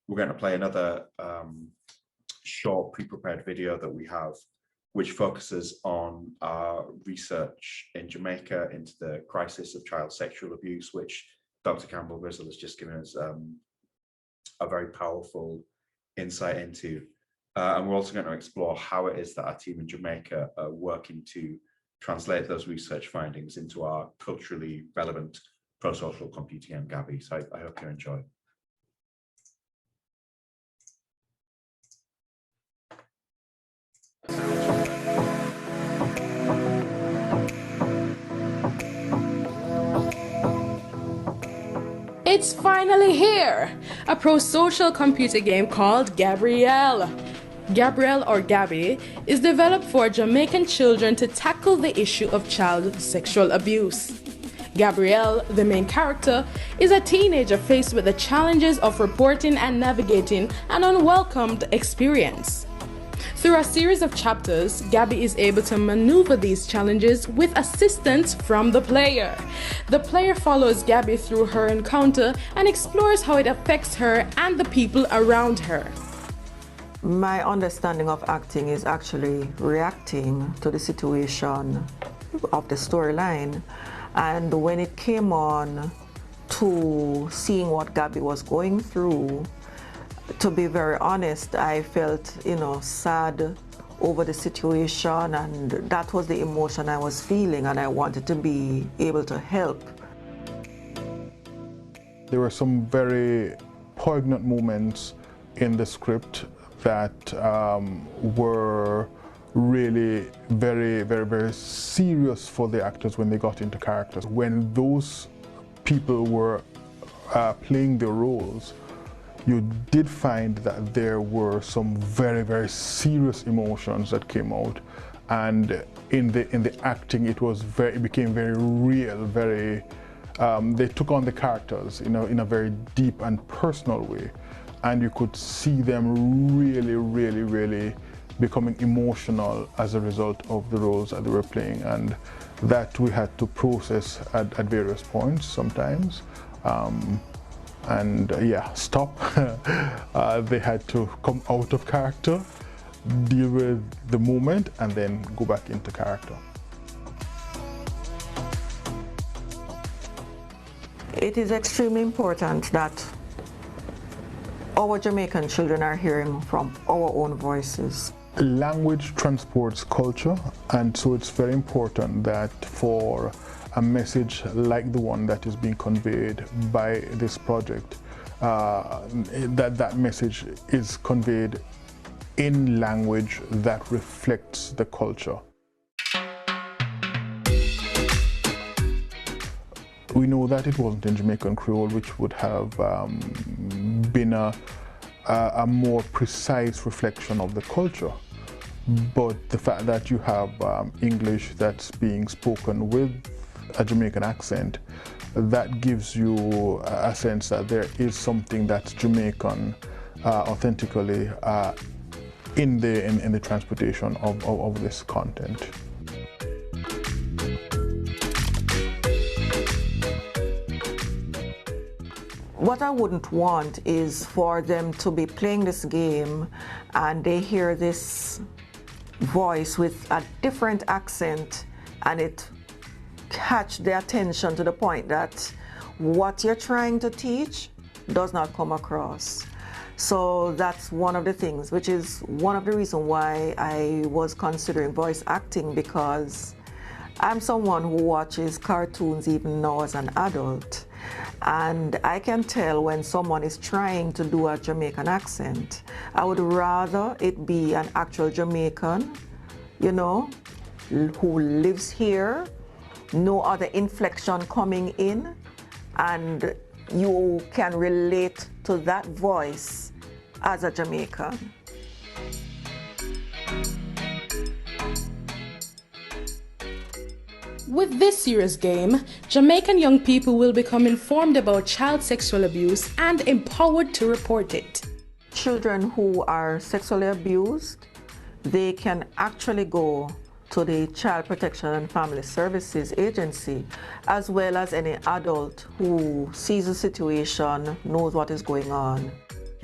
we're going to play another short pre-prepared video that we have, which focuses on our research in Jamaica into the crisis of child sexual abuse, which Dr. Campbell Grizzle has just given us a very powerful insight into. And we're also going to explore how it is that our team in Jamaica are working to translate those research findings into our culturally relevant prosocial computing game, Gabby. So I hope you enjoy. It's finally here! A prosocial computer game called Gabrielle. Gabrielle, or Gabby, is developed for Jamaican children to tackle the issue of child sexual abuse. Gabrielle, the main character, is a teenager faced with the challenges of reporting and navigating an unwelcomed experience. Through a series of chapters, Gabby is able to maneuver these challenges with assistance from the player. The player follows Gabby through her encounter and explores how it affects her and the people around her. My understanding of acting is actually reacting to the situation of the storyline. And when it came on to seeing what Gabby was going through, to be very honest, I felt, sad over the situation, and that was the emotion I was feeling, and I wanted to be able to help. There were some very poignant moments in the script that were really very serious for the actors when they got into characters. When those people were playing their roles, you did find that there were some very serious emotions that came out, and in the acting it became very real, they took on the characters in a very deep and personal way, and you could see them really becoming emotional as a result of the roles that they were playing, and that we had to process at various points sometimes. Stop. They had to come out of character, deal with the moment, and then go back into character. It is extremely important that our Jamaican children are hearing from our own voices. Language transports culture, and so it's very important that for a message like the one that is being conveyed by this project, that message is conveyed in language that reflects the culture. We know that it wasn't in Jamaican Creole, which would have been a more precise reflection of the culture. But the fact that you have English that's being spoken with a Jamaican accent, that gives you a sense that there is something that's Jamaican authentically in the transportation of this content. What I wouldn't want is for them to be playing this game and they hear this voice with a different accent, and it catch their attention to the point that what you're trying to teach does not come across. So that's one of the things, which is one of the reasons why I was considering voice acting, because I'm someone who watches cartoons even now as an adult, and I can tell when someone is trying to do a Jamaican accent. I would rather it be an actual Jamaican, who lives here, no other inflection coming in, and you can relate to that voice as a Jamaican. With this serious game, Jamaican young people will become informed about child sexual abuse and empowered to report it. Children who are sexually abused, they can actually go to the Child Protection and Family Services Agency, as well as any adult who sees the situation, knows what is going on.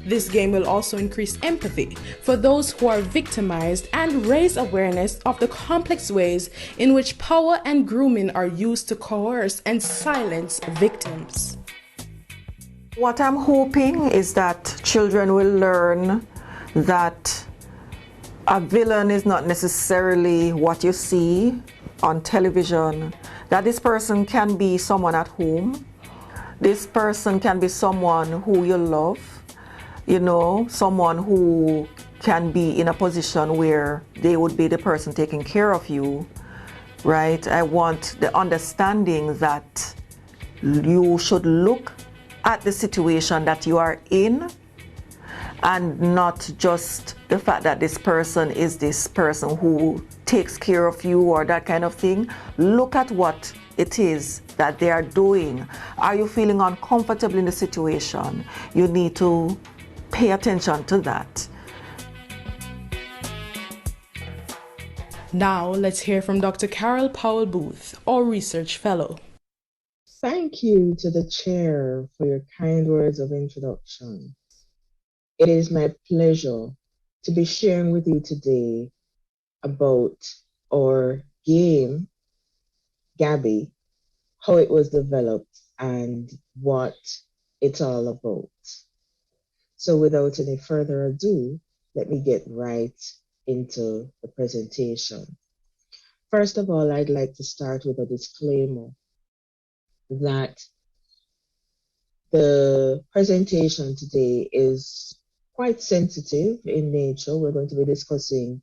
This game will also increase empathy for those who are victimized and raise awareness of the complex ways in which power and grooming are used to coerce and silence victims. What I'm hoping is that children will learn that a villain is not necessarily what you see on television, that this person can be someone at home, this person can be someone who you love, someone who can be in a position where they would be the person taking care of you, right? I want the understanding that you should look at the situation that you are in and not just the fact that this person is this person who takes care of you or that kind of thing. Look at what it is that they are doing. Are you feeling uncomfortable in the situation? You need to pay attention to that. Now let's hear from Dr. Karyl Powell-Booth, our research fellow. Thank you to the chair for your kind words of introduction. It is my pleasure to be sharing with you today about our game, Gabby, how it was developed and what it's all about. So without any further ado, let me get right into the presentation. First of all, I'd like to start with a disclaimer that the presentation today is quite sensitive in nature. We're going to be discussing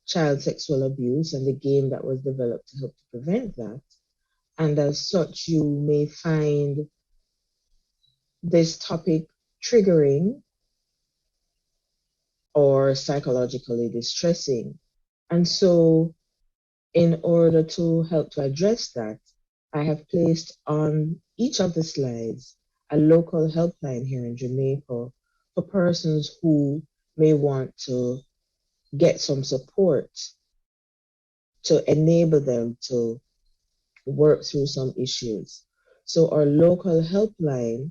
child sexual abuse and the game that was developed to help to prevent that. And as such, you may find this topic triggering or psychologically distressing. And so in order to help to address that, I have placed on each of the slides a local helpline here in Jamaica for persons who may want to get some support to enable them to work through some issues. So our local helpline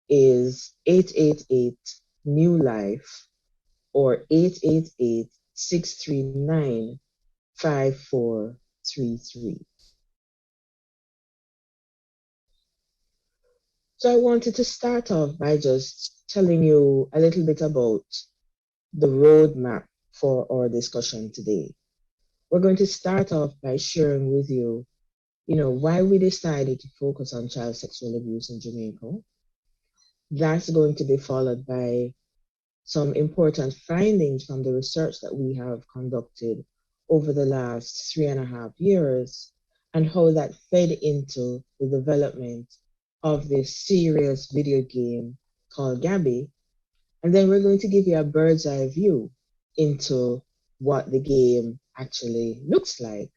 is 888 New Life or 888-639-5433. So I wanted to start off by just telling you a little bit about the roadmap for our discussion today. We're going to start off by sharing with you, why we decided to focus on child sexual abuse in Jamaica. That's going to be followed by some important findings from the research that we have conducted over the last 3.5 years and how that fed into the development of this serious video game called Gabby. And then we're going to give you a bird's eye view into what the game actually looks like.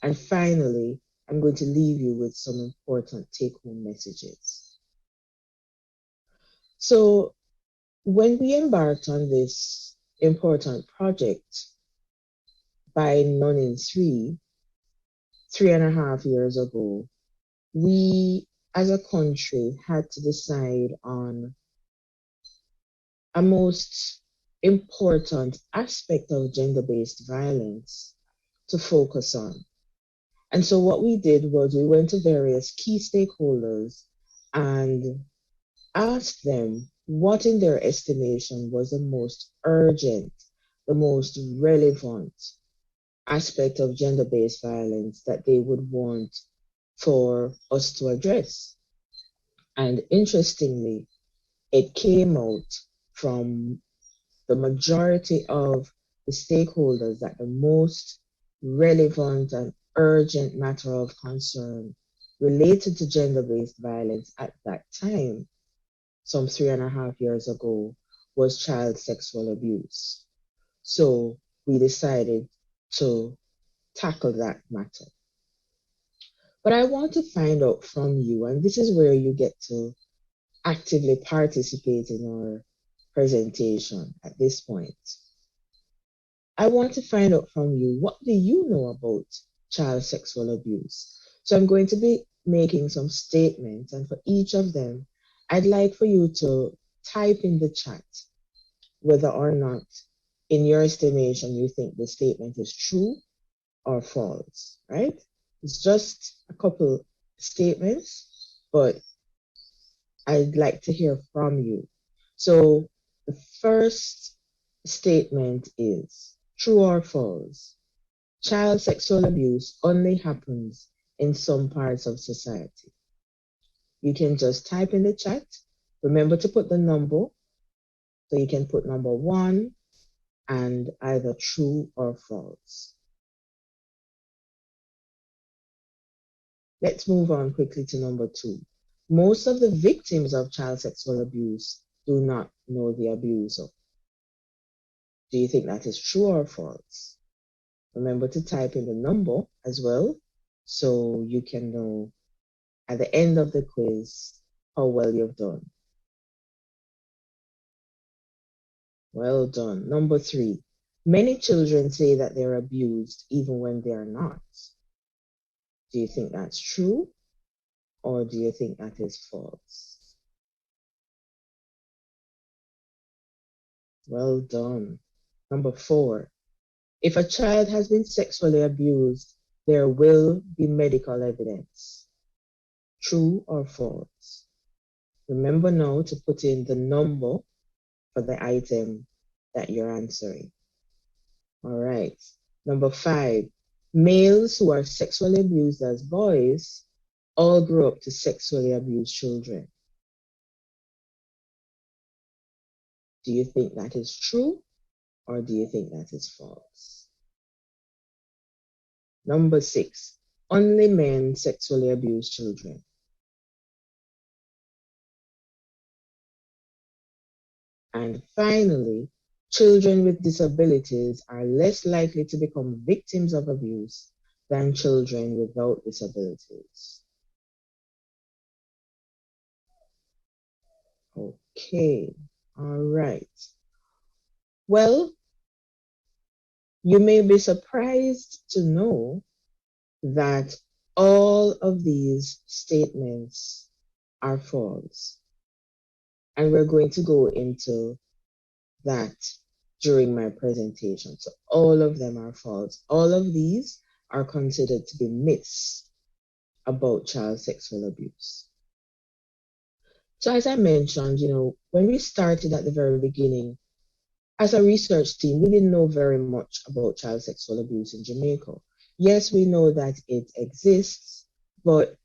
And finally, I'm going to leave you with some important take-home messages. So when we embarked on this important project by Ni3, 3.5 years ago, we as a country had to decide on a most important aspect of gender-based violence to focus on. And so what we did was we went to various key stakeholders and asked them what in their estimation was the most urgent, the most relevant aspect of gender-based violence that they would want for us to address. And interestingly, it came out from the majority of the stakeholders that the most relevant and urgent matter of concern related to gender-based violence at that time, some 3.5 years ago, was child sexual abuse. So we decided to tackle that matter. But I want to find out from you, and this is where you get to actively participate in our presentation at this point. I want to find out from you, what do you know about child sexual abuse? So I'm going to be making some statements, and for each of them, I'd like for you to type in the chat whether or not, in your estimation, you think the statement is true or false, right? It's just a couple statements, but I'd like to hear from you. So the first statement is true or false. Child sexual abuse only happens in some parts of society. You can just type in the chat. Remember to put the number. So you can put number 1 and either true or false. Let's move on quickly to number 2. Most of the victims of child sexual abuse do not know the abuser. Do you think that is true or false? Remember to type in the number as well, so you can know at the end of the quiz how well you've done. Well done. Number 3, many children say that they're abused even when they are not. Do you think that's true, or do you think that is false? Well done. Number 4, if a child has been sexually abused, there will be medical evidence. True or false? Remember now to put in the number for the item that you're answering. All right. Number 5, males who are sexually abused as boys all grow up to sexually abuse children. Do you think that is true, or do you think that is false? Number 6, only men sexually abuse children. And finally, children with disabilities are less likely to become victims of abuse than children without disabilities. Okay, all right. Well, you may be surprised to know that all of these statements are false. And we're going to go into that during my presentation. So all of them are false. All of these are considered to be myths about child sexual abuse. So as I mentioned, when we started at the very beginning, as a research team, we didn't know very much about child sexual abuse in Jamaica. Yes, we know that it exists, but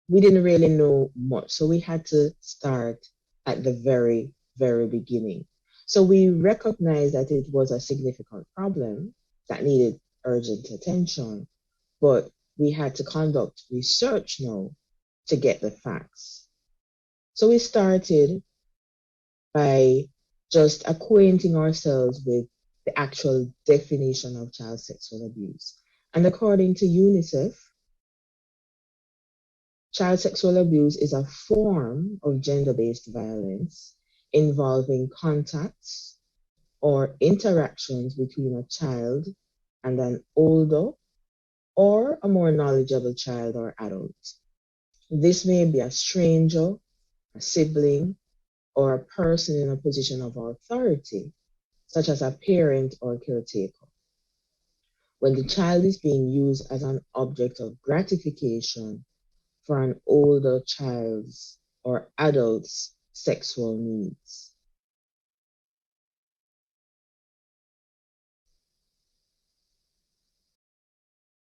we didn't really know much. So we had to start at the very, very beginning. So we recognized that it was a significant problem that needed urgent attention, but we had to conduct research now to get the facts. So we started by just acquainting ourselves with the actual definition of child sexual abuse. And according to UNICEF, child sexual abuse is a form of gender-based violence involving contacts or interactions between a child and an older or a more knowledgeable child or adult. This may be a stranger, a sibling, or a person in a position of authority, such as a parent or caretaker. When the child is being used as an object of gratification for an older child's or adult's sexual needs.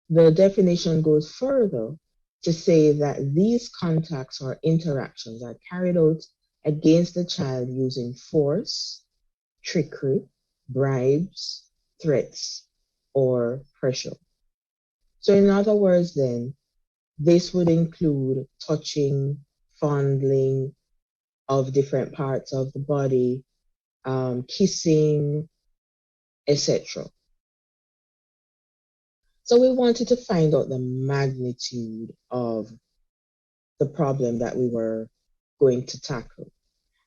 The definition goes further to say that these contacts or interactions are carried out against the child using force, trickery, bribes, threats, or pressure. So in other words then, this would include touching, fondling of different parts of the body, kissing, etc. So we wanted to find out the magnitude of the problem that we were going to tackle.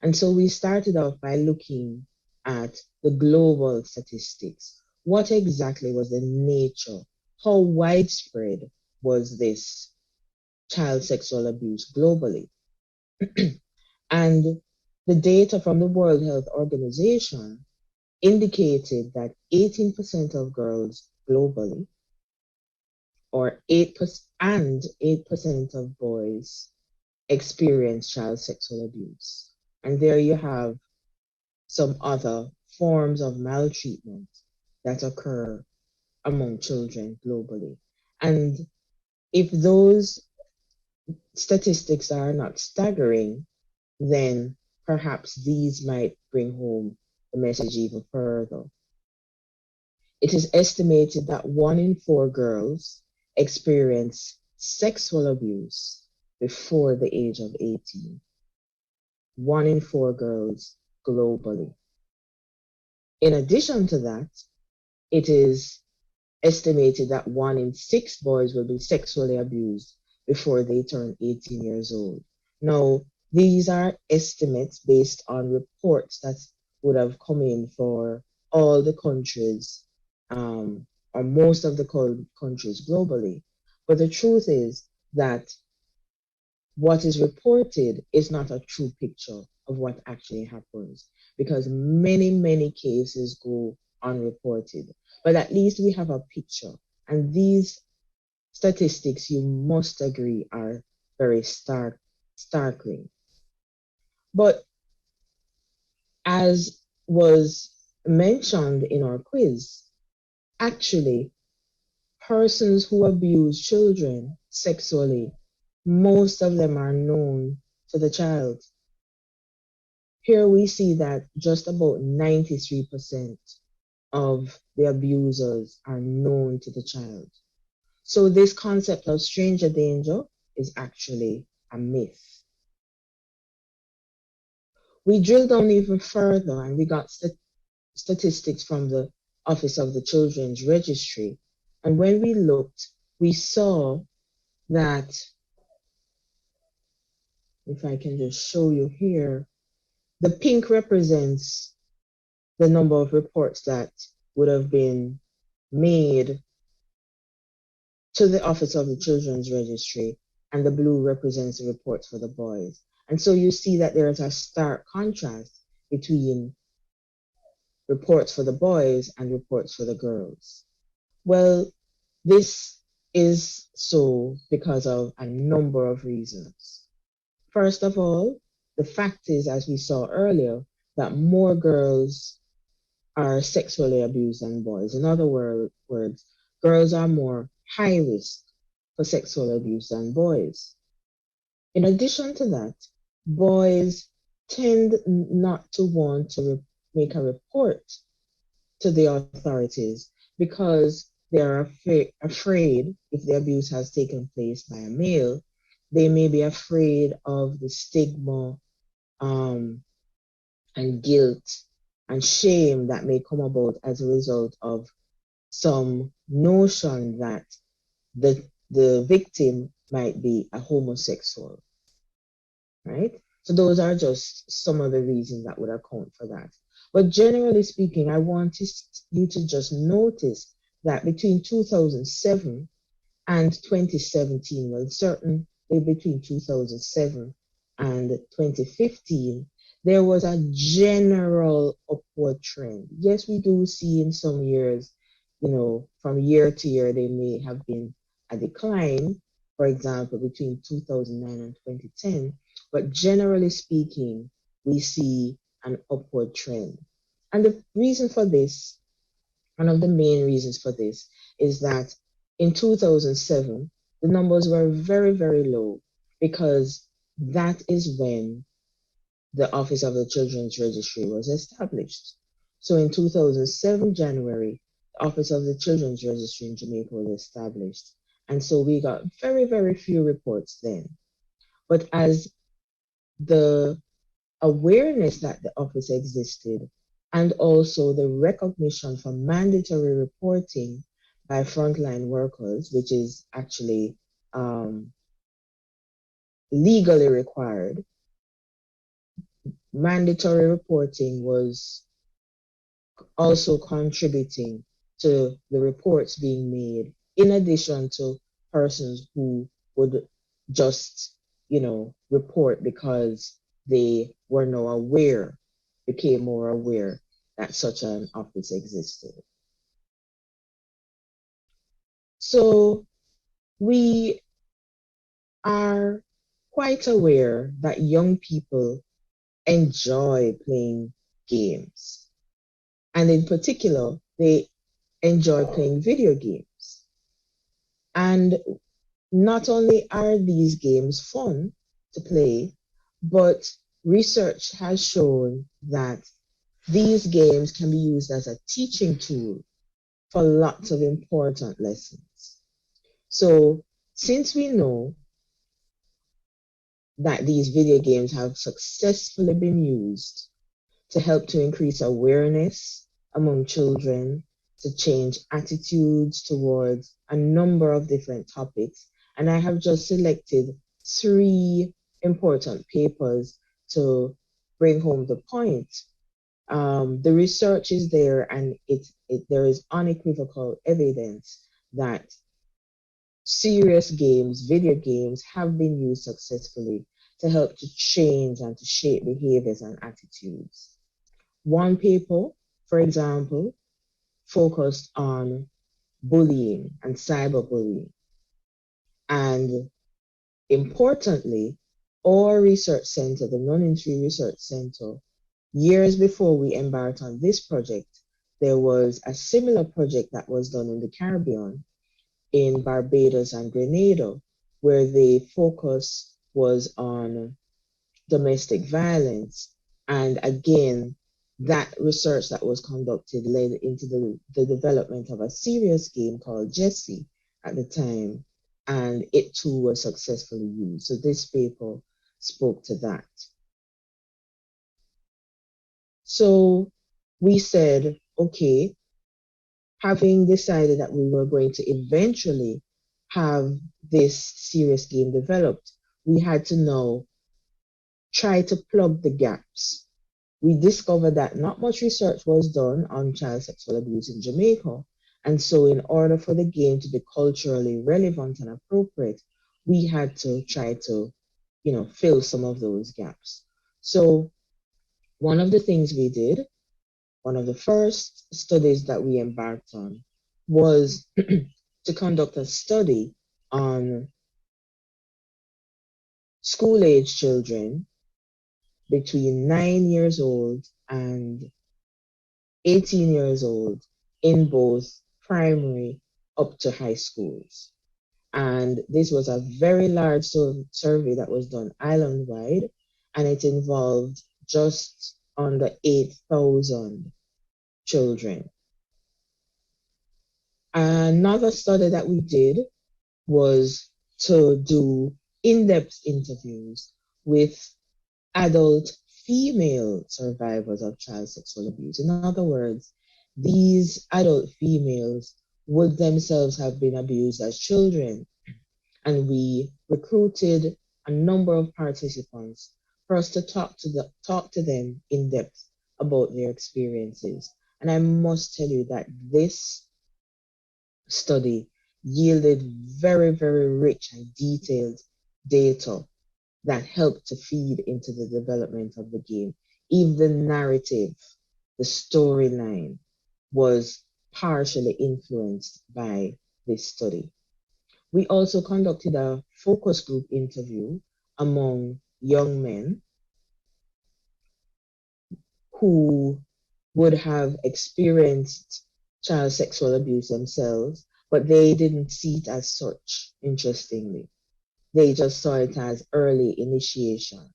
And so we started off by looking at the global statistics. What exactly was the nature? How widespread was this child sexual abuse globally? And the data from the World Health Organization indicated that 18% of girls globally, or 8% and 8% of boys experience child sexual abuse. And there you have some other forms of maltreatment that occur among children globally. And if those statistics are not staggering, then perhaps these might bring home the message even further. It is estimated that 1 in 4 girls experience sexual abuse before the age of 18. 1 in 4 girls globally. In addition to that, it is estimated that 1 in 6 boys will be sexually abused before they turn 18 years old. Now, these are estimates based on reports that would have come in for all the countries, or most of the countries globally. But the truth is that what is reported is not a true picture of what actually happens, because many, many cases go unreported. But at least we have a picture. And these statistics, you must agree, are very startling. But as was mentioned in our quiz, actually, persons who abuse children sexually, most of them are known to the child. Here we see that just about 93% of the abusers are known to the child. So this concept of stranger danger is actually a myth. We drilled down even further and we got statistics from the Office of the Children's Registry. And when we looked, we saw that, if I can just show you here, the pink represents the number of reports that would have been made to the Office of the Children's Registry, and the blue represents the reports for the boys. And so you see that there is a stark contrast between reports for the boys and reports for the girls. Well, this is so because of a number of reasons. First of all, the fact is, as we saw earlier, that more girls are sexually abused than boys. In other words, girls are more high risk for sexual abuse than boys. In addition to that, boys tend not to want to make a report to the authorities because they are afraid if the abuse has taken place by a male, they may be afraid of the stigma and guilt and shame that may come about as a result of some notion that the victim might be a homosexual, right? So those are just some of the reasons that would account for that. But generally speaking, I want you to just notice that between 2007 and 2017, well, certainly between 2007 and 2015, there was a general upward trend. Yes, we do see in some years, from year to year, there may have been a decline, for example, between 2009 and 2010. But generally speaking, we see an upward trend. And the reason for this, one of the main reasons for this, is that in 2007, the numbers were very, very low because that is when the Office of the Children's Registry was established. So in 2007, January, the Office of the Children's Registry in Jamaica was established. And so we got very, very few reports then. But as the awareness that the office existed and also the recognition for mandatory reporting by frontline workers, which is actually legally required, mandatory reporting was also contributing to the reports being made, in addition to persons who would just, report because they were now aware, became more aware that such an office existed. So we are quite aware that young people enjoy playing games. And in particular, they enjoy playing video games. And not only are these games fun to play, but research has shown that these games can be used as a teaching tool for lots of important lessons. So since we know that these video games have successfully been used to help to increase awareness among children, to change attitudes towards a number of different topics. And I have just selected 3 important papers to bring home the point. The research is there, and there is unequivocal evidence that serious games, video games, have been used successfully to help to change and to shape behaviors and attitudes. One paper, for example, focused on bullying and cyberbullying. And importantly, our research center, the Ni3 Research Center, years before we embarked on this project, there was a similar project that was done in the Caribbean, in Barbados and Grenada, where the focus was on domestic violence. And again, that research that was conducted led into the development of a serious game called Jessie at the time, and it too was successfully used. So this paper spoke to that. So we said, okay, having decided that we were going to eventually have this serious game developed, we had to now try to plug the gaps. We discovered that not much research was done on child sexual abuse in Jamaica. And so in order for the game to be culturally relevant and appropriate, we had to try to, fill some of those gaps. So one of the things we did, one of the first studies that we embarked on, was to conduct a study on school-age children between 9 years old and 18 years old in both primary up to high schools. And this was a very large survey that was done island-wide, and it involved just under 8,000 children. Another study that we did was to do in-depth interviews with adult female survivors of child sexual abuse. In other words, these adult females would themselves have been abused as children. And we recruited a number of participants for us to talk to them in depth about their experiences. And I must tell you that this study yielded very, very rich and detailed data that helped to feed into the development of the game. Even the narrative, the storyline, was partially influenced by this study. We also conducted a focus group interview among young men who would have experienced child sexual abuse themselves, but they didn't see it as such, interestingly. They just saw it as early initiation.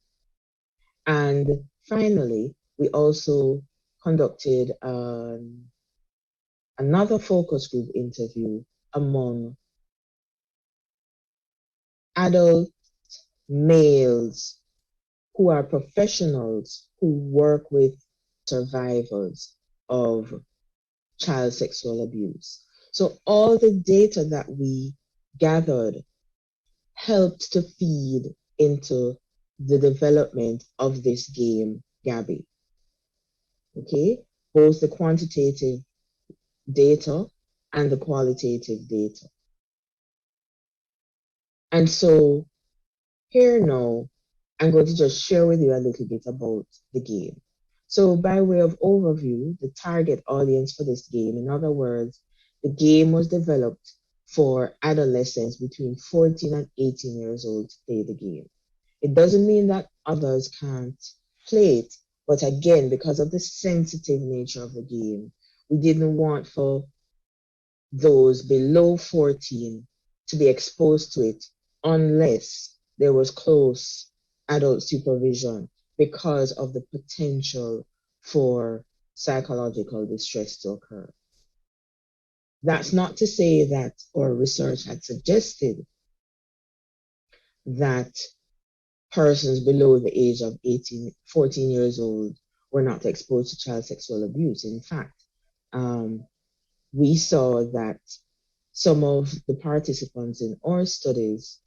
And finally, we also conducted another focus group interview among adult males who are professionals who work with survivors of child sexual abuse. So all the data that we gathered helped to feed into the development of this game, Gabby. Okay, both the quantitative data and the qualitative data. And so here now, I'm going to just share with you a little bit about the game. So by way of overview, the target audience for this game, in other words, the game was developed for adolescents between 14 and 18 years old to play the game. It doesn't mean that others can't play it, but again, because of the sensitive nature of the game, we didn't want for those below 14 to be exposed to it unless there was close adult supervision because of the potential for psychological distress to occur. That's not to say that our research had suggested that persons below the age of 14 years old were not exposed to child sexual abuse. In fact, we saw that some of the participants in our studies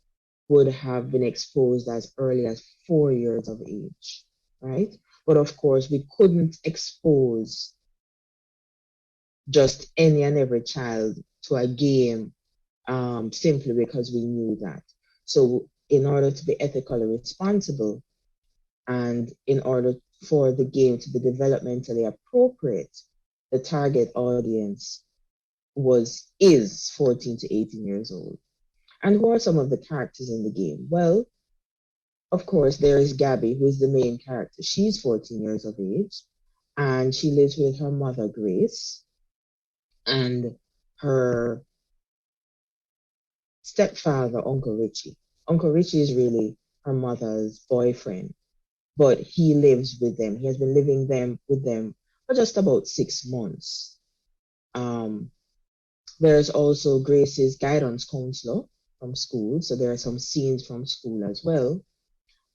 would have been exposed as early as 4 years of age, right? But of course, we couldn't expose just any and every child to a game simply because we knew that. So in order to be ethically responsible and in order for the game to be developmentally appropriate, the target audience is 14 to 18 years old. And who are some of the characters in the game? Well, of course, there is Gabby, who is the main character. She's 14 years of age, and she lives with her mother, Grace, and her stepfather, Uncle Richie. Uncle Richie is really her mother's boyfriend, but he lives with them. He has been living with them for just about 6 months. There's also Grace's guidance counselor from school, so there are some scenes from school as well.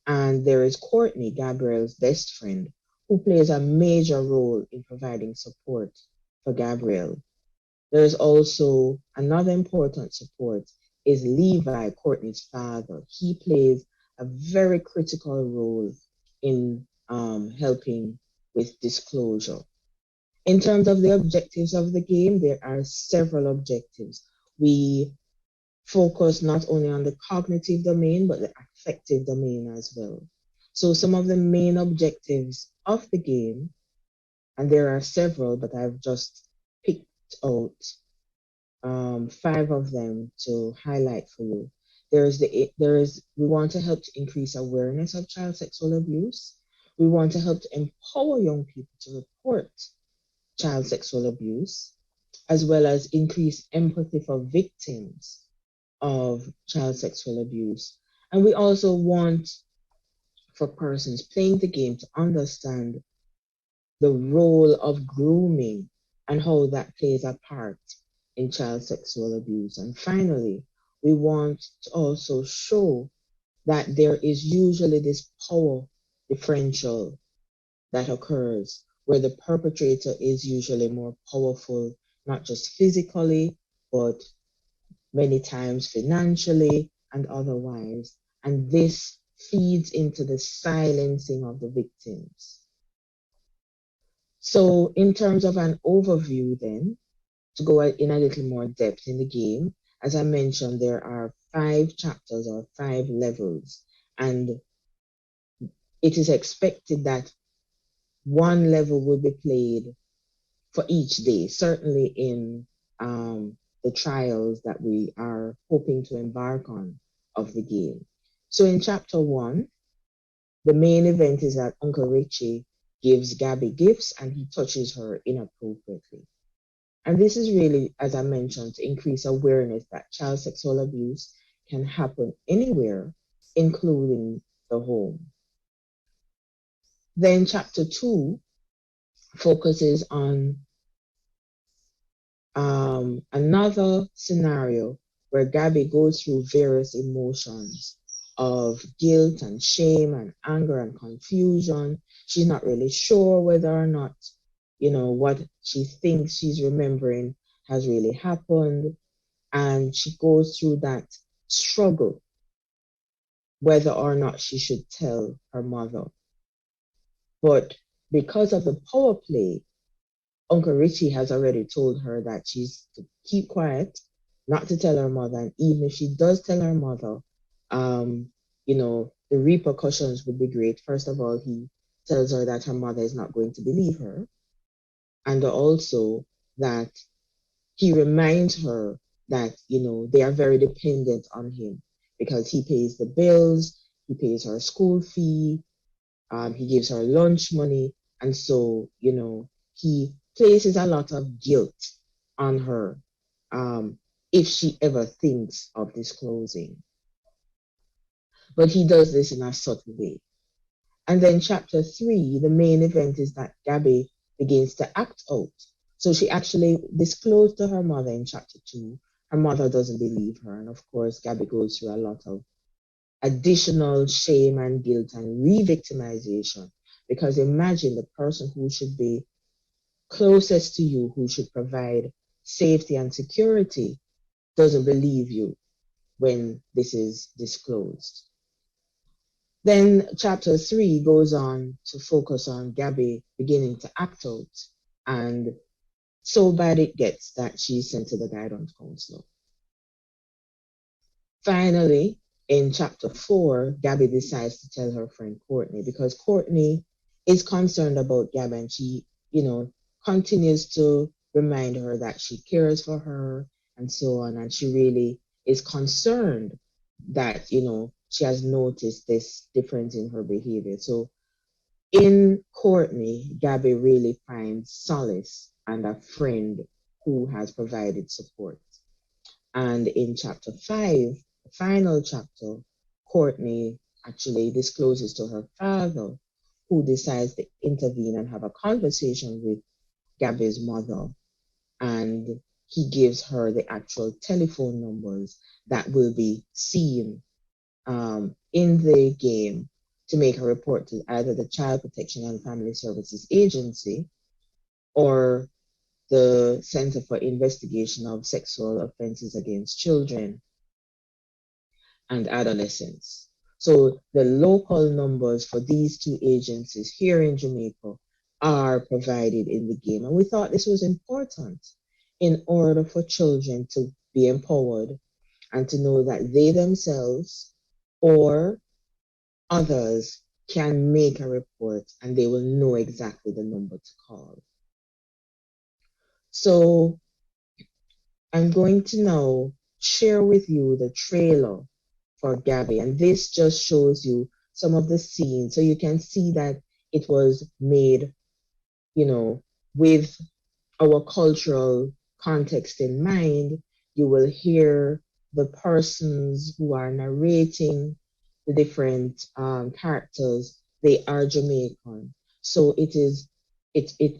And there is Courtney, Gabriel's best friend, who plays a major role in providing support for Gabriel. There's also another important support is Levi, Courtney's father. He plays a very critical role in helping with disclosure. In terms of the objectives of the game, there are several objectives. We focus not only on the cognitive domain, but the affective domain as well. So some of the main objectives of the game, and there are several, but I've just picked out 5 of them to highlight for you. We want to help to increase awareness of child sexual abuse. We want to help to empower young people to report child sexual abuse, as well as increase empathy for victims of child sexual abuse. And we also want for persons playing the game to understand the role of grooming and how that plays a part in child sexual abuse. And finally, we want to also show that there is usually this power differential that occurs where the perpetrator is usually more powerful, not just physically, but many times financially and otherwise. And this feeds into the silencing of the victims. So in terms of an overview then, to go in a little more depth in the game, as I mentioned, there are 5 chapters or 5 levels, and it is expected that 1 level will be played for each day, certainly in the trials that we are hoping to embark on of the game. So in chapter 1, the main event is that Uncle Richie gives Gabby gifts and he touches her inappropriately. And this is really, as I mentioned, to increase awareness that child sexual abuse can happen anywhere, including the home. Then chapter 2 focuses on another scenario where Gabby goes through various emotions of guilt and shame and anger and confusion. She's not really sure whether or not, what she thinks she's remembering has really happened. And she goes through that struggle, whether or not she should tell her mother. But because of the power play, Uncle Richie has already told her that she's to keep quiet, not to tell her mother. And even if she does tell her mother, the repercussions would be great. First of all, he tells her that her mother is not going to believe her, and also that he reminds her that, they are very dependent on him because he pays the bills, he pays her school fee, he gives her lunch money. And so, he places a lot of guilt on her if she ever thinks of disclosing. But he does this in a subtle way. And then chapter 3, the main event is that Gabby begins to act out. So she actually disclosed to her mother in chapter 2. Her mother doesn't believe her. And of course, Gabby goes through a lot of additional shame and guilt and re-victimization. Because imagine the person who should be closest to you, who should provide safety and security, doesn't believe you when this is disclosed. Then chapter 3 goes on to focus on Gabby beginning to act out, and so bad it gets that she's sent to the guidance counselor. Finally, in chapter 4, Gabby decides to tell her friend Courtney, because Courtney is concerned about Gabby, and she, continues to remind her that she cares for her and so on. And she really is concerned that, she has noticed this difference in her behavior. So in Courtney, Gabby really finds solace and a friend who has provided support. And in chapter 5, the final chapter, Courtney actually discloses to her father, who decides to intervene and have a conversation with Gabby's mother. And he gives her the actual telephone numbers that will be seen in the game to make a report to either the Child Protection and Family Services Agency or the Center for Investigation of Sexual Offenses Against Children and Adolescents. So the local numbers for these two agencies here in Jamaica are provided in the game. And we thought this was important in order for children to be empowered and to know that they themselves or others can make a report and they will know exactly the number to call. So I'm going to now share with you the trailer for Gabby, and this just shows you some of the scenes so you can see that it was made, with our cultural context in mind. You will hear the persons who are narrating the different characters. They are Jamaican. So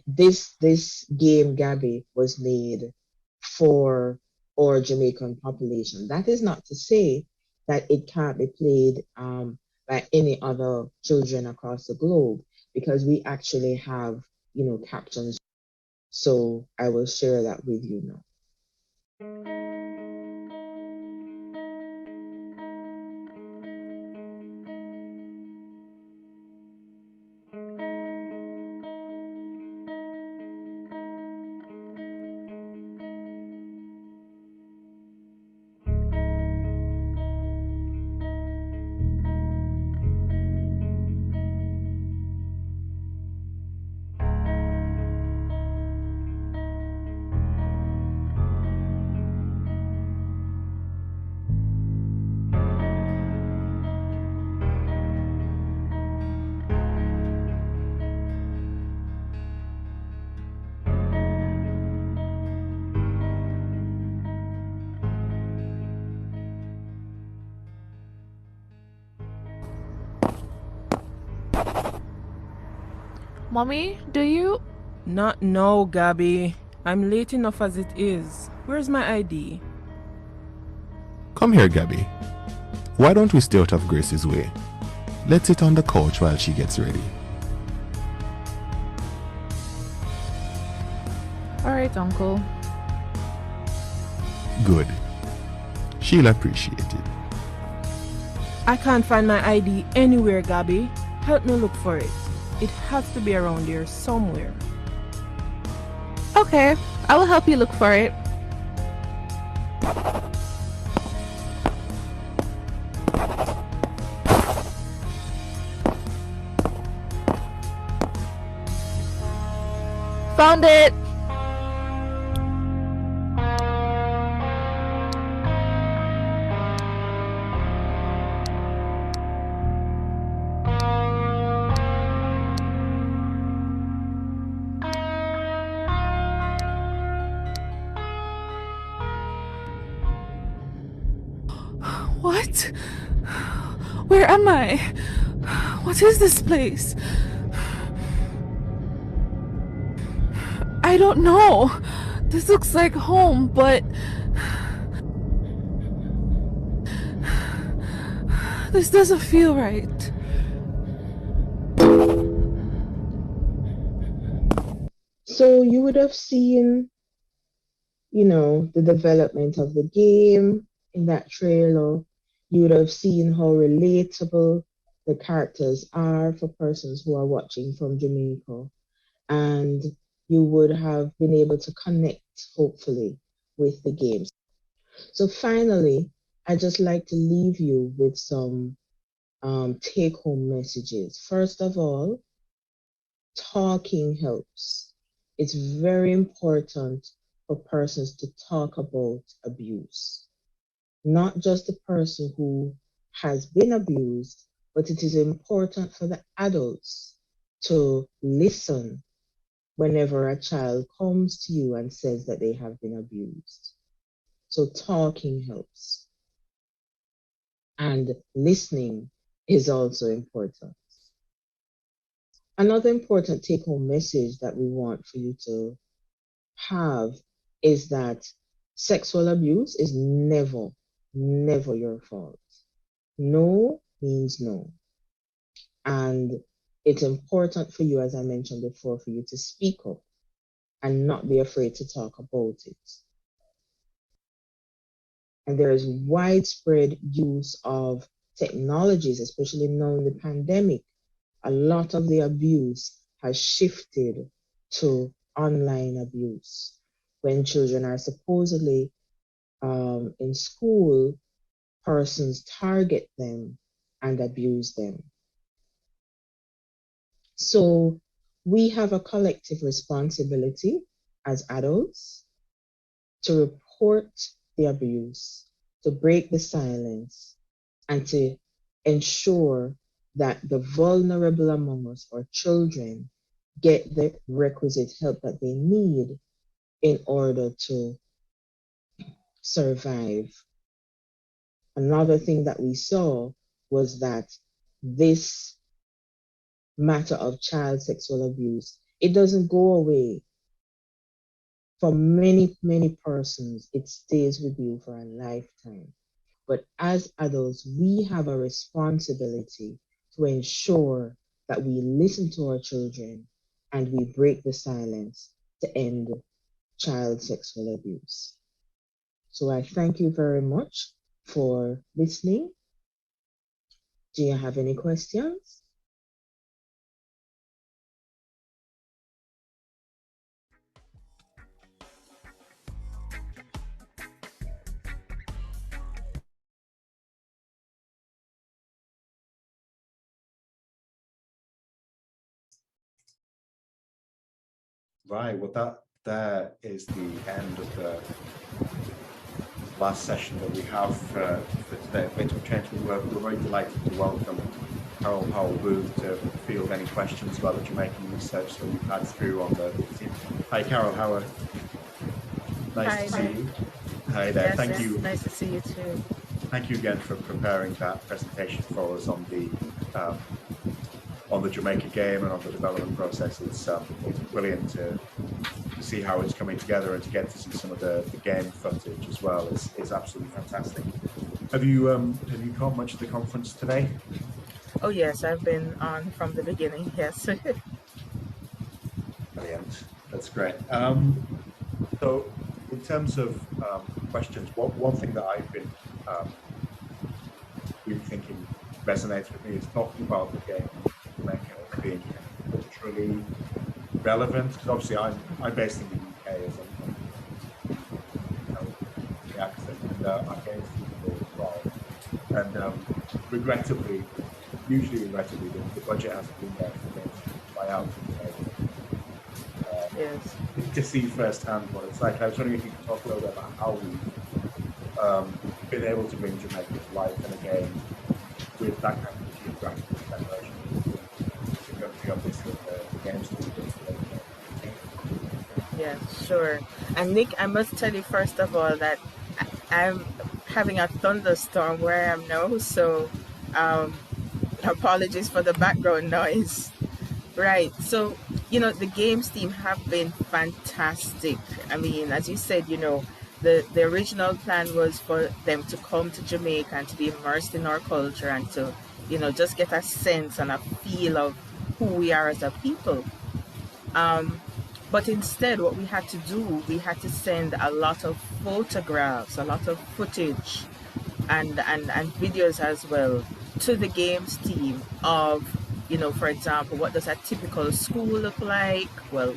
this game, Gabby, was made for our Jamaican population. That is not to say that it can't be played by any other children across the globe, because we actually have, captions. So I will share that with you now. Mommy, do you? Not now, Gabby. I'm late enough as it is. Where's my ID? Come here, Gabby. Why don't we stay out of Grace's way? Let's sit on the couch while she gets ready. Alright, Uncle. Good. She'll appreciate it. I can't find my ID anywhere, Gabby. Help me look for it. It has to be around here somewhere. Okay, I will help you look for it. Found it! What? Where am I? What is this place? I don't know. This looks like home, but this doesn't feel right. So you would have seen, the development of the game in that trailer. You would have seen how relatable the characters are for persons who are watching from Jamaica. And you would have been able to connect, hopefully, with the games. So finally, I'd just like to leave you with some take-home messages. First of all, talking helps. It's very important for persons to talk about abuse. Not just the person who has been abused, but it is important for the adults to listen whenever a child comes to you and says that they have been abused. So talking helps. And listening is also important. Another important take-home message that we want for you to have is that sexual abuse is never your fault. No means no. And it's important for you, as I mentioned before, for you to speak up and not be afraid to talk about it. And there is widespread use of technologies, especially now in the pandemic. A lot of the abuse has shifted to online abuse. When children are supposedly in school, persons target them and abuse them. So we have a collective responsibility as adults to report the abuse, to break the silence, and to ensure that the vulnerable among us, or children, get the requisite help that they need in order to survive. Another thing that we saw was that this matter of child sexual abuse, it doesn't go away. For many persons, it stays with you for a lifetime. But as adults, we have a responsibility to ensure that we listen to our children and we break the silence to end child sexual abuse. So I thank you very much for listening. Do you have any questions? Right, well, that is the end of the last session that we have for today. Untitled Chapter. We're very delighted to welcome Karyl Powell-Booth to field any questions about the Jamaican research that we've had through on the team. Hi, Karyl, how are you? Nice to see you. Hi there, thank you. Nice to see you too. Thank you again for preparing that presentation for us on the Jamaica game and on the development process. It's brilliant to see how it's coming together, and to get to see some of the game footage as well is absolutely fantastic. Have you caught much of the conference today? Oh yes, I've been on from the beginning. Yes. Brilliant. That's great. So, in terms of questions, one thing that I've been really thinking resonates with me is talking about the game being culturally relevant, because obviously I'm based in the UK as the accent, and I'm going through as well. And regrettably, the budget hasn't been there for games to try out. Yes. to see firsthand what it's like. I was wondering if you could talk a little bit about how we've been able to bring Jamaica to life in a game with that kind of geographical separation. Yeah, sure. And Nick, I must tell you first of all that I'm having a thunderstorm where I am now, so apologies for the background noise. Right. So, the games team have been fantastic. I mean, as you said, the original plan was for them to come to Jamaica and to be immersed in our culture and to, just get a sense and a feel of who we are as a people. But instead, what we had to do, we had to send a lot of photographs, a lot of footage, and videos as well to the games team of, for example, what does a typical school look like? Well,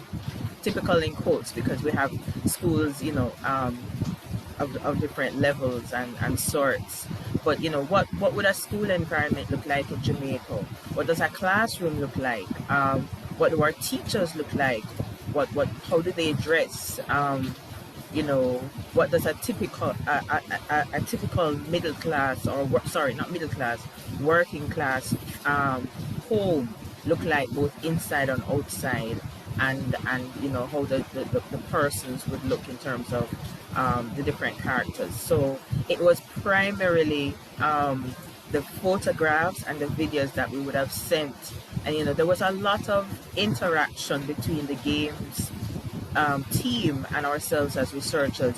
typical in quotes, because we have schools, of different levels and sorts. But what would a school environment look like in Jamaica? What does a classroom look like? What do our teachers look like? How do they dress? What does a typical middle class, or not middle class, working class home look like, both inside and outside, and how the persons would look in terms of the different characters. So it was primarily the photographs and the videos that we would have sent, and there was a lot of interaction between the games team and ourselves as researchers,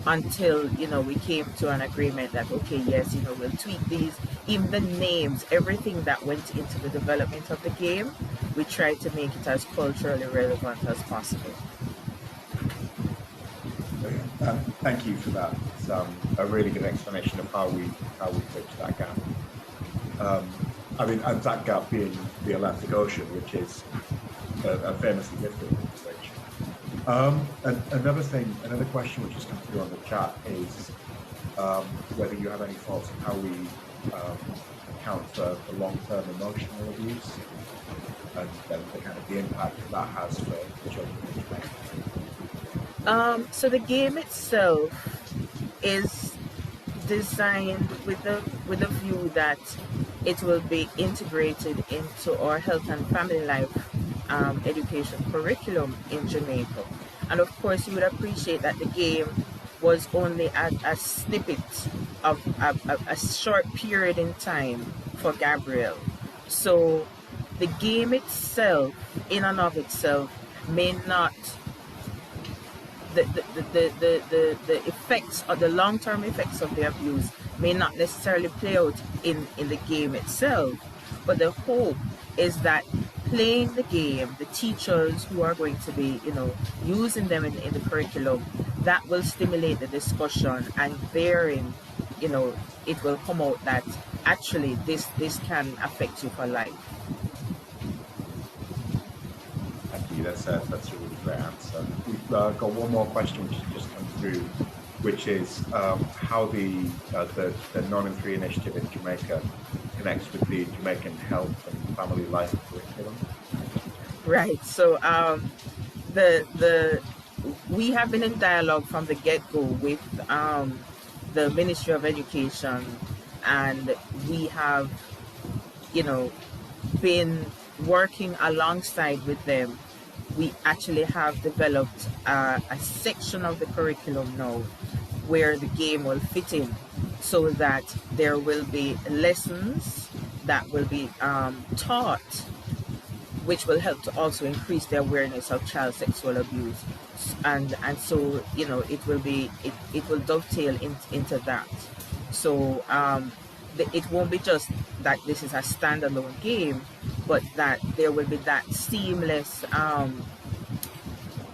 until we came to an agreement that, okay, yes, we'll tweak these, even the names, everything that went into the development of the game, we tried to make it as culturally relevant as possible. Thank you for that. It's a really good explanation of how we bridge that gap. And that gap being the Atlantic Ocean, which is a famously difficult situation. Another question which has come through on the chat is whether you have any thoughts on how we account for the long-term emotional abuse and the kind of the impact that has for children in Jamaica. So the game itself is designed with a view that it will be integrated into our health and family life education curriculum in Jamaica. And of course, you would appreciate that the game was only a snippet of a short period in time for Gabriel. So the game itself, in and of itself, may not, the effects, or the long-term effects of the abuse may not necessarily play out in the game itself, but the hope is that playing the game, the teachers who are going to be, using them in the curriculum, that will stimulate the discussion, and therein, it will come out that actually this can affect you for life. Thank you. That's a really great answer. We've got one more question which has just come through, which is how the Ni3 initiative in Jamaica connects with the Jamaican health and family life curriculum. Right. So we have been in dialogue from the get-go with the Ministry of Education, and we have, been working alongside with them. We actually have developed a section of the curriculum now where the game will fit in, so that there will be lessons that will be taught, which will help to also increase the awareness of child sexual abuse, and so it will dovetail into that. So it won't be just that this is a standalone game, but that there will be that seamless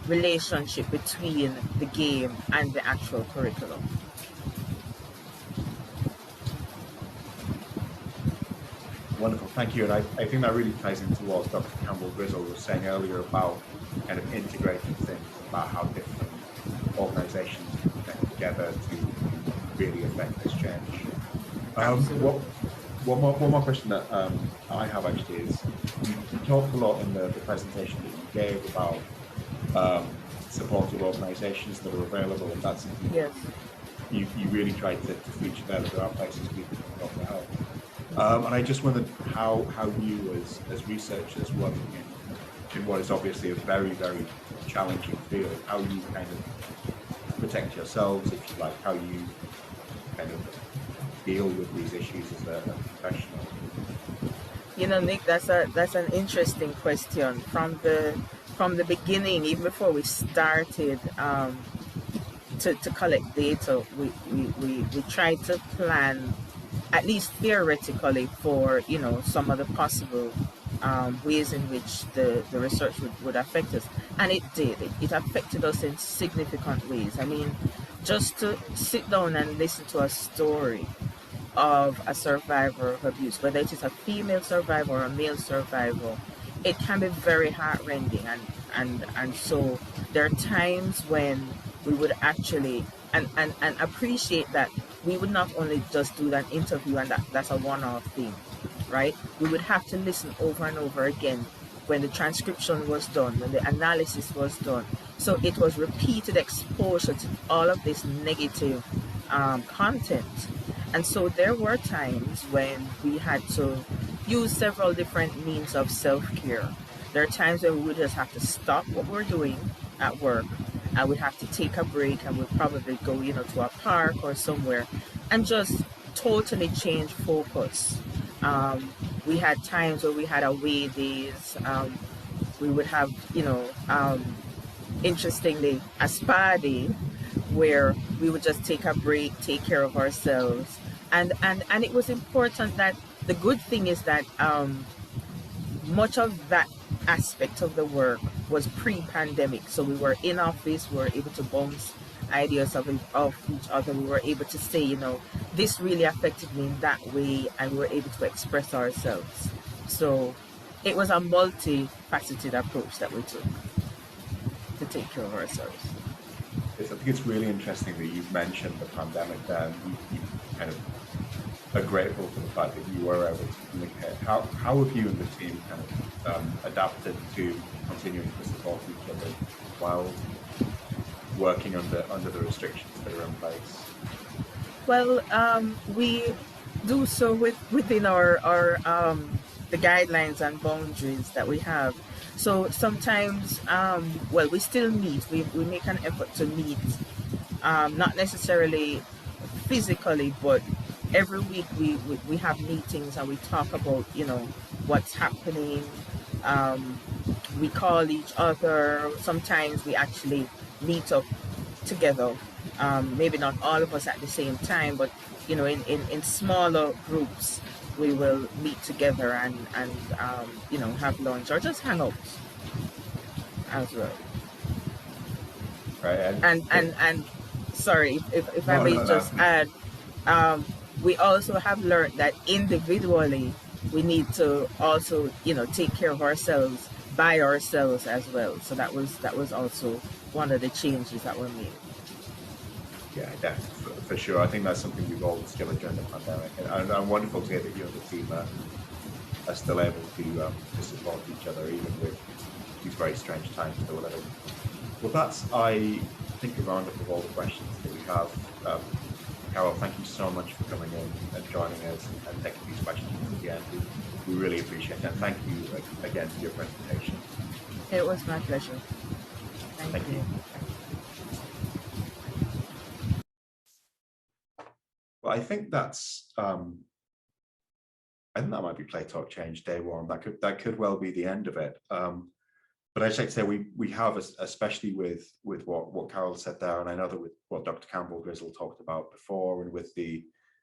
relationship between the game and the actual curriculum. Wonderful, thank you. And I think that really ties into what Dr. Campbell Grizzle was saying earlier about kind of integrating things, about how different organizations can connect together to really affect this change. One more question that I have actually is, you talked a lot in the presentation that you gave about supportive organisations that are available, and that's something Yes. you really tried to feature there, that there are places people can go for help. And I just wondered how you as researchers working in what is obviously a very, very challenging field, how you kind of protect yourselves, if you like, how you kind of deal with these issues as a professional. You know, Nick, that's an interesting question. From the beginning, even before we started to collect data, we tried to plan, at least theoretically, for, you know, some of the possible ways in which the research would affect us. And it did. It affected us in significant ways. I mean, just to sit down and listen to a story of a survivor of abuse, whether it is a female survivor or a male survivor, it can be very heart-rending. And so there are times when we would actually and appreciate that we would not only just do that interview and that's a one-off thing, right? We would have to listen over and over again when the transcription was done, when the analysis was done. So it was repeated exposure to all of this negative content. And so there were times when we had to use several different means of self-care. There are times when we would just have to stop what we're doing at work, and we'd have to take a break, and we'd probably go, you know, to a park or somewhere and just totally change focus. We had times where we had away days. We would have, you know, interestingly, a spa day where we would just take a break, take care of ourselves. And it was important that the good thing is that much of that aspect of the work was pre-pandemic. So we were in office, we were able to bounce ideas of each other. We were able to say, you know, this really affected me in that way, and we were able to express ourselves. So it was a multifaceted approach that we took to take care of ourselves. I think it's really interesting that you've mentioned the pandemic there. You kind of are grateful for the fact that you were able to communicate. How have you and the team kind of adapted to continuing to support each other while working under the restrictions that are in place? Well, we do so within our the guidelines and boundaries that we have. So sometimes, well, we still meet. We make an effort to meet, not necessarily physically, but every week we have meetings and we talk about, you know, what's happening. We call each other. Sometimes we actually meet up together. Maybe not all of us at the same time, but, you know, in smaller groups, we will meet together and you know, have lunch or just hang out as well. Right. And sorry, if I may just add, we also have learned that individually we need to also, you know, take care of ourselves by ourselves as well. So that was also one of the changes that were made. Yeah, definitely, for sure. I think that's something we've all discovered during the pandemic, and wonderful to hear that you and the team are still able to support each other even with these very strange times that we're living. Well, that's, I think, a roundup of all the questions that we have. Karyl, thank you so much for coming in and joining us and taking these questions at the end. We really appreciate it. And thank you again for your presentation. It was my pleasure. Thank you. Well, I think that's I think that might be Play Talk Change Day One. That could well be the end of it. But I'd like to say we have, especially with what Karyl said there, and I know that with what Dr. Campbell Grizzle talked about before, and with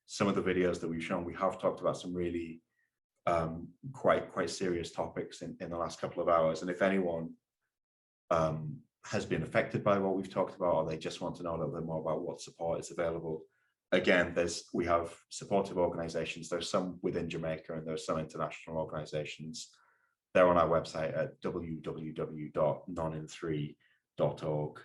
some of the videos that we've shown, we have talked about some really quite serious topics in the last couple of hours. And if anyone has been affected by what we've talked about, or they just want to know a little bit more about what support is available, again, we have supportive organizations. There's some within Jamaica and there's some international organizations. They're on our website at www.non3.org.